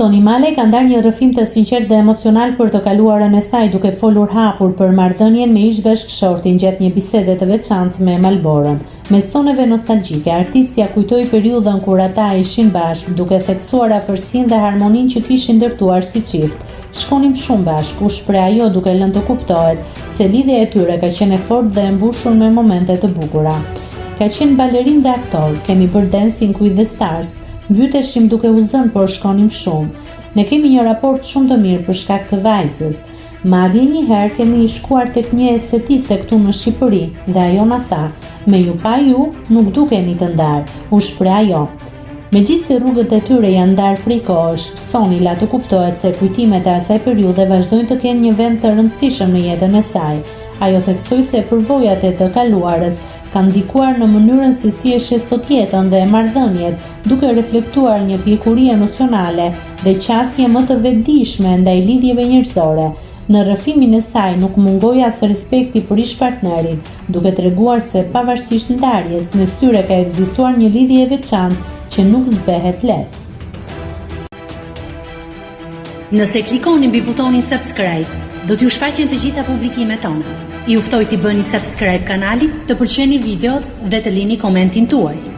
Soni Malaj ka ndarë një rrëfim të sinqert dhe emocional për të kaluarën e saj, duke folur hapur për marrëdhënien me ish-bashkëshortin gjatë një bisede të veçantë me Malborën. Me stoneve nostalgjike, artistja kujtoi periudhën kur ata ishin bashkë, duke theksuar afërsinë dhe harmoninë që kishin ndërtuar si çift. Shkonim shumë bashkë, u shpreh ajo duke lënë të kuptohet se lidhja e tyre ka qenë e fortë dhe e mbushur me momente të bukura. Ka qenë balerinë dhe aktor, kemi bërë Dancing with the Stars. Mbyteshim duke u zënë, por shkonim shumë. Ne kemi një raport shumë të mirë për shkak të vajzës. Madje një herë kemi shkuar tek një estetiste këtu në Shqipëri dhe ajo na tha: "Me ju pa ju nuk dukeni të ndarë", u shpreh ajo. Megjithëse rrugët e tyre janë ndarë prej kohësh, Soni la të kuptohet se kujtimet e asaj periudhe vazhdojnë të kenë një vend të rëndësishëm në jetën e saj. Ajo theksoi se përvojat e të kaluarës kanë ndikuar në mënyrën se si e sheh sot jetën dhe marrëdhëniet, duke reflektuar një pjekuri emocionale dhe qasje më të vetëdijshme ndaj lidhjeve njerëzore. Në rrëfimin e saj nuk mungoi as respekti për ish-partnerin, duke treguar se pavarësisht ndarjes, mes tyre ka ekzistuar një lidhje e veçantë që nuk zbehet lehtë. Nëse klikoni mbi butonin subscribe, do t'ju shfaqen të gjitha publikimet tona. Ju ftoj t'i bëni subscribe kanalit, të pëlqeni videot dhe të lini komentin tuaj.